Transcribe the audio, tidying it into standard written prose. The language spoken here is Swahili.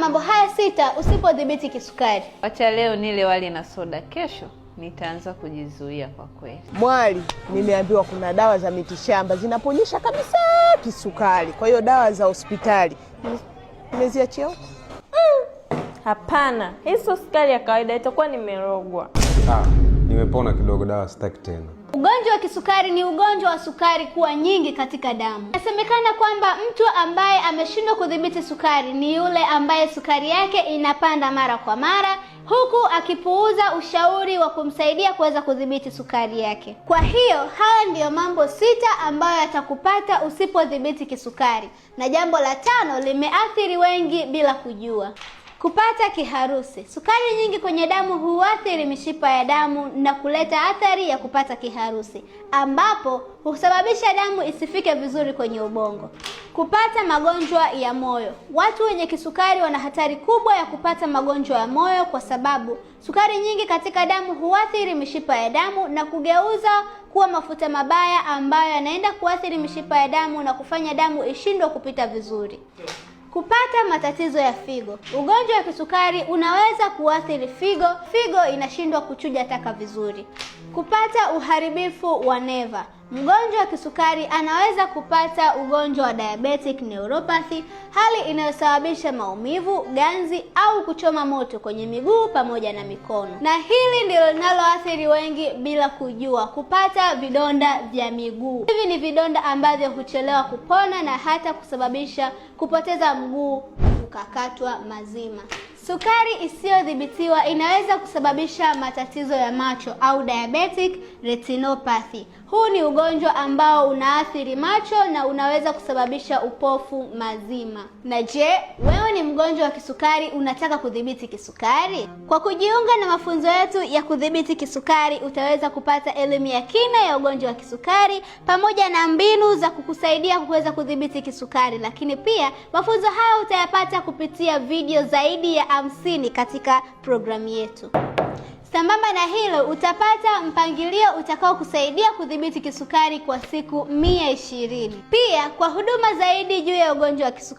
mambo haya 6 usipodhibiti kisukari. Acha leo nile wali na soda, kesho nitaanza kujizuia kwa kweli. Mwali, nimeambiwa kuna dawa za mitishamba zinaponyesha kabisa kisukari. Kwa hiyo dawa za hospitali nimeziachia huko. Hapana, hii sio sukari ya kawaida, itakuwa nimerogwa. Nimepona kidogo, dawa sitaki tena. Ugonjwa wa kisukari ni ugonjwa wa sukari kuwa nyingi katika damu. Inasemekana kwamba mtu ambaye ameshindwa kudhibiti sukari ni yule ambaye sukari yake inapanda mara kwa mara, huku akipuuza ushauri wa kumsaidia kuweza kudhibiti sukari yake. Kwa hiyo haya ndiyo mambo 6 ambayo yatakupata usipodhibiti kisukari. Na jambo la 5 limeathiri wengi bila kujua. Kupata kiharusi. Sukari nyingi kwenye damu huathiri mishipa ya damu na kuleta athari ya kupata kiharusi, ambapo husababisha damu isifike vizuri kwenye ubongo. Kupata magonjwa ya moyo. Watu wenye kisukari wana hatari kubwa ya kupata magonjwa ya moyo kwa sababu sukari nyingi katika damu huathiri mishipa ya damu na kugeuza kuwa mafuta mabaya ambayo yanaenda kuathiri mishipa ya damu na kufanya damu ishindwe kupita vizuri. Kupata matatizo ya figo. Ugonjwa wa kisukari unaweza kuathiri figo. Figo inashindwa kuchuja taka vizuri. Kupata uharibifu wa neva. Mgonjwa wa kisukari anaweza kupata ugonjwa wa diabetic neuropathy, hali inayosababisha maumivu, ganzi au kuchoma moto kwenye miguu pamoja na mikono. Na hili ndilo linaloathiri wengi bila kujua, kupata vidonda vya miguu. Hivi ni vidonda ambavyo huchelewa kupona na hata kusababisha kupoteza mguu ukakatwa mazima. Sukari isiyodhibitiwa inaweza kusababisha matatizo ya macho au diabetic retinopathy. Huu ni ugonjwa ambao unaathiri macho na unaweza kusababisha upofu mazima. Na je, wewe ni mgonjwa wa kisukari unataka kudhibiti kisukari? Kwa kujiunga na mafunzo yetu ya kudhibiti kisukari, utaweza kupata elimu ya kina ya ugonjwa wa kisukari pamoja na mbinu za kukusaidia kuweza kudhibiti kisukari. Lakini pia mafunzo haya utayapata kupitia video zaidi ya 50 katika programu yetu. Sambamba na hilo, utapata mpangilio utakao kusaidia kudhibiti kisukari kwa siku 120. Pia kwa huduma zaidi juu ya ugonjwa wa kisukari